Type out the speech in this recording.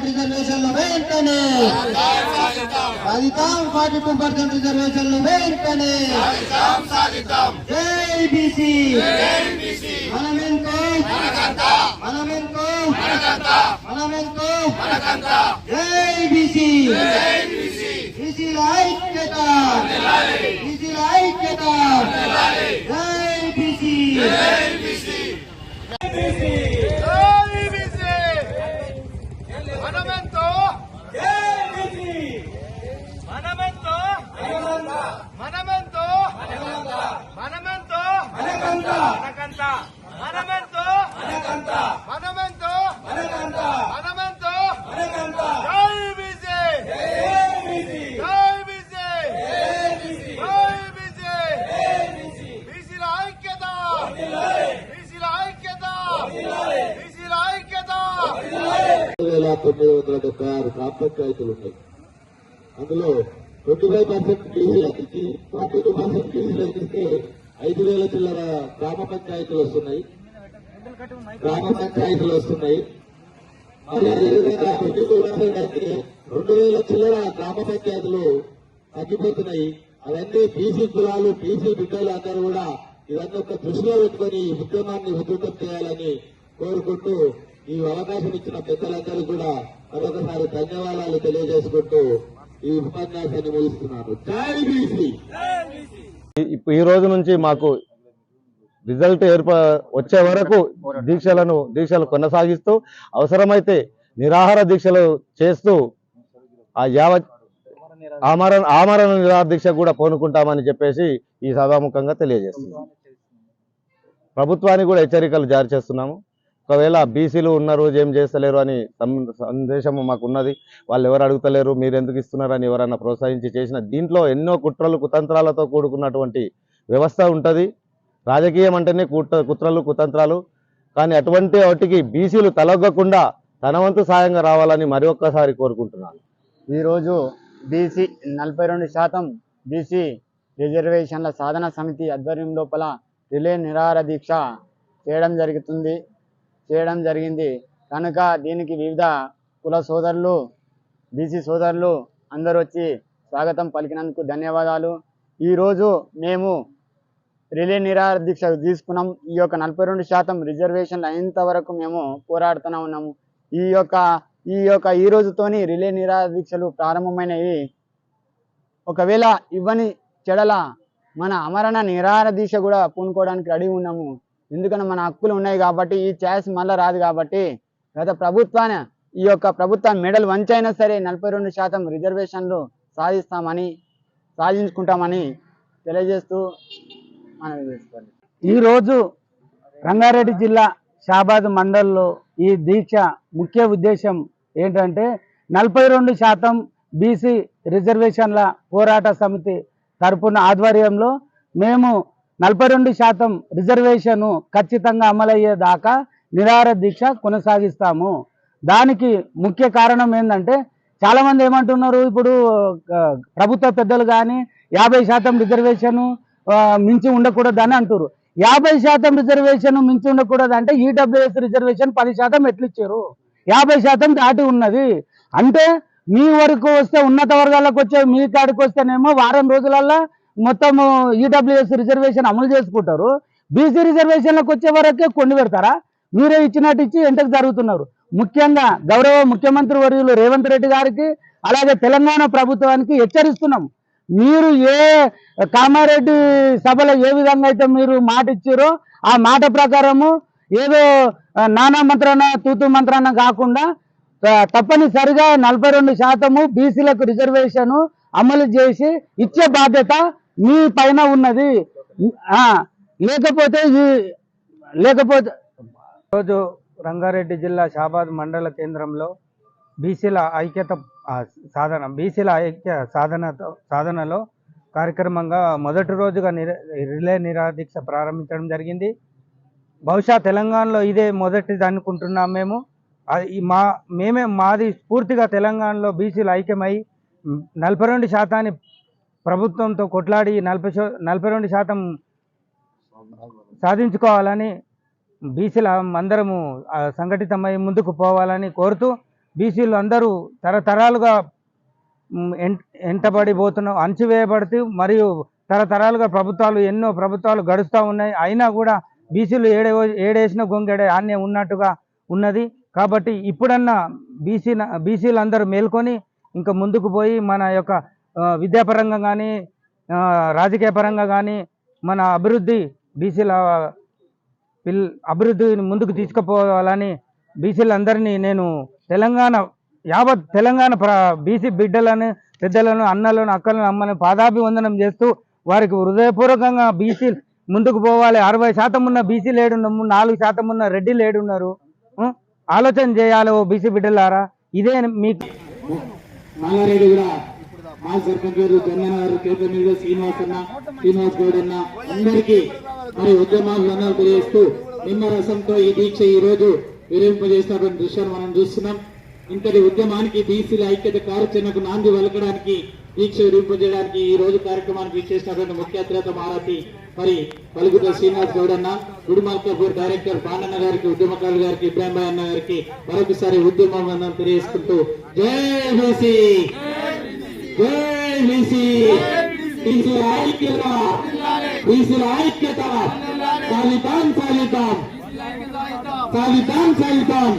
రిజర్వేషన్లు వెంటనే సాధిద్దాం 42% రిజర్వేషన్లు వెంటనే జై బీసీ మనమెంతో జై బీసీ బీసీల ఐక్యత జై బీసీ గ్రామ పంచాయతీలు ఉన్నాయి. అందులో 25% బీసీలకి 42% బీసీలకు ఇస్తే 5,000 చిల్లర గ్రామ పంచాయతీలు వస్తున్నాయి. మరి అదేవిధంగా 22% అయితే 2,000 చిల్లర గ్రామ పంచాయతీలు తగ్గిపోతున్నాయి. అవన్నీ బీసీ కులాలు బీసీ బిడ్డలు అందరూ కూడా ఇవన్నీ ఒక దృష్టిలో పెట్టుకుని ఈ ఉద్యమాన్ని ఉధృతం చేయాలని కోరుకుంటూ ఈ అవకాశం ఇచ్చిన పెద్దలందరూ కూడా మరొకసారి ధన్యవాదాలు తెలియజేసుకుంటూ ఈ ఉపన్యాసాన్ని ముగిస్తున్నాను. జై బీసీ. ఈ రోజు నుంచి మాకు రిజల్ట్ వచ్చే వరకు దీక్షలు కొనసాగిస్తూ అవసరమైతే నిరాహార దీక్షలు చేస్తూ ఆ యావత్ ఆమరణ నిరాహార దీక్ష కూడా పూనుకుంటామని చెప్పేసి ఈ సభాముఖంగా తెలియజేస్తున్నాం. ప్రభుత్వానికి కూడా హెచ్చరికలు జారీ చేస్తున్నాము. ఒకవేళ బీసీలు ఉన్న రోజు ఏం చేస్తలేరు అని సందేశం మాకు ఉన్నది. వాళ్ళు ఎవరు అడుగుతలేరు, మీరు ఎందుకు ఇస్తున్నారని ఎవరన్నా ప్రోత్సహించి చేసిన దీంట్లో ఎన్నో కుట్రలు కుతంత్రాలతో కూడుకున్నటువంటి వ్యవస్థ ఉంటుంది. రాజకీయం అంటేనే కుట్రలు కుతంత్రాలు. కానీ అటువంటి వాటికి బీసీలు తలొగ్గకుండా తన వంతు సాయంగా రావాలని మరి ఒక్కసారి కోరుకుంటున్నాను. ఈరోజు బీసీ 42% బీసీ రిజర్వేషన్ల సాధన సమితి ఆధ్వర్యం లోపల రిలే నిరాహార దీక్ష చేయడం జరిగింది కనుక దీనికి వివిధ కుల సోదరులు బీసీ సోదరులు అందరూ వచ్చి స్వాగతం పలికినందుకు ధన్యవాదాలు. ఈరోజు మేము రిలే నిరాహార దీక్ష తీసుకున్నాం. ఈ యొక్క 42% రిజర్వేషన్లు అయ్యేంత వరకు మేము పోరాడుతూనే ఉన్నాము. ఈ రోజుతోని రిలే నిరాహార దీక్షలు ప్రారంభమైనవి. ఒకవేళ ఇవ్వని చెడల మన అమరణ నిరాహార దీక్ష కూడా పూనుకోవడానికి రెడీ ఉన్నాము. ఎందుకంటే మన హక్కులు ఉన్నాయి కాబట్టి ఈ ఛాన్స్ మళ్ళీ రాదు కాబట్టి గత ప్రభుత్వాన్ని మెడల్ వంచైనా సరే 42% రిజర్వేషన్లు సాధించుకుంటామని తెలియజేస్తూ మనం చేసుకోవాలి. ఈరోజు రంగారెడ్డి జిల్లా షాబాద్ మండల్లో ఈ దీక్ష ముఖ్య ఉద్దేశం ఏంటంటే 42% బీసీ రిజర్వేషన్ల పోరాట సమితి తరపున ఆధ్వర్యంలో మేము 42% రిజర్వేషన్ ఖచ్చితంగా అమలయ్యేదాకా నిరాహార దీక్ష కొనసాగిస్తాము. దానికి ముఖ్య కారణం ఏంటంటే చాలామంది ఏమంటున్నారు, ఇప్పుడు ప్రభుత్వ పెద్దలు కానీ 50% రిజర్వేషన్ మించి ఉండకూడదని అంటారు. 50% రిజర్వేషన్ మించి ఉండకూడదు అంటే ఈడబ్ల్యూఎస్ రిజర్వేషన్ 10% ఎట్లు ఇచ్చారు? 50% దాటి ఉన్నది అంటే మీ వరకు వస్తే ఉన్నత వర్గాలకు వచ్చే మీ కాడికి వస్తేనేమో వారం రోజులల్లో మొత్తం ఈడబ్ల్యూఎస్ రిజర్వేషన్ అమలు చేసుకుంటారు. బీసీ రిజర్వేషన్లకు వచ్చే వరకే కొన్ని పెడతారా? మీరే ఇచ్చినట్టు ఇచ్చి ఎంతకు జరుగుతున్నారు. ముఖ్యంగా గౌరవ ముఖ్యమంత్రి వర్యులు రేవంత్ రెడ్డి గారికి అలాగే తెలంగాణ ప్రభుత్వానికి హెచ్చరిస్తున్నాం. మీరు ఏ కామారెడ్డి సభలో ఏ విధంగా అయితే మీరు మాట ఇచ్చారో ఆ మాట ప్రకారము ఏదో నానా మంత్రాన తూతు మంత్రాన కాకుండా తప్పనిసరిగా 42% బీసీలకు రిజర్వేషన్ అమలు చేసి ఇచ్చే బాధ్యత మీ పైన ఉన్నది. లేకపోతే రోజు రంగారెడ్డి జిల్లా షాబాద్ మండల కేంద్రంలో బీసీల ఐక్య సాధనలో కార్యక్రమంగా మొదటి రోజుగా రిలే నిరాహార దీక్ష ప్రారంభించడం జరిగింది. బహుశా తెలంగాణలో ఇదే మొదటిది అనుకుంటున్నాం మేము. మాది పూర్తిగా తెలంగాణలో బీసీలు ఐక్యమై 42% ప్రభుత్వంతో కొట్లాడి 42% సాధించుకోవాలని బీసీల అందరము సంఘటితమై ముందుకు పోవాలని కోరుతూ బీసీలు అందరూ తరతరాలుగా ఎంటబడిపోతున్న అణచివేయబడుతూ మరియు తరతరాలుగా ఎన్నో ప్రభుత్వాలు గడుస్తూ ఉన్నాయి. అయినా కూడా బీసీలు ఏడేసిన గొంగెడే ఆన్నే ఉన్నట్టుగా ఉన్నది. కాబట్టి ఇప్పుడన్నా బీసీలందరూ మేల్కొని ఇంకా ముందుకు పోయి మన యొక్క విద్యాపరంగా కానీ రాజకీయ పరంగా కానీ మన బీసీల అభివృద్ధిని ముందుకు తీసుకుపోవాలని బీసీలందరినీ నేను యావత్ తెలంగాణ బీసీ బిడ్డలను, పెద్దలను, అన్నలను, అక్కలను, అమ్మలను పాదాభివందనం చేస్తూ వారికి హృదయపూర్వకంగా బీసీ ముందుకు పోవాలి. 60% ఉన్న బీసీలు ఏడున్నాము, 4% ఉన్న రెడ్డిలు ఏడున్నారు. ఆలోచన చేయాలి ఓ బీసీ బిడ్డలారా. ఇదే మీకు మాలారెడ్డి కూడా మా సర్పంచ్ గారు, జొన్నగారు, కేంద్ర శ్రీనివాస్ గౌడ్ అన్న అందరికీ మరి ఉద్యమాలను తెలియజేస్తూ నిమ్మరసంతో ఈ దీక్ష ఈ రోజు విరమింపజేసినటువంటి దృశ్యాన్ని మనం చూస్తున్నాం. ఇంతటి ఉద్యమానికి బీసీల ఐక్యత కార్యాచరణకు నాంది వలకడానికి దీక్ష విరమింపజేయడానికి ఈ రోజు కార్యక్రమానికి ఇచ్చేసినటువంటి ముఖ్య అతిథి మారాతి మరి పలుగుట శ్రీనివాస్ గౌడ్ అన్న, గుడిమాల్కాపూర్ డైరెక్టర్ పాండన్న గారికి, ఉద్యమకారులు గారికి, ఇబ్రాహిం భాయ్ అన్న గారికి మరొకసారి ఉద్యమం తెలియజేసుకుంటూ జై బీసీ, జై బీసీ, బీసీల ఐక్యత, బీసీల ఐక్యత, సాధిద్దాం సాధిద్దాం సాధిద్దాం సాధిద్దాం.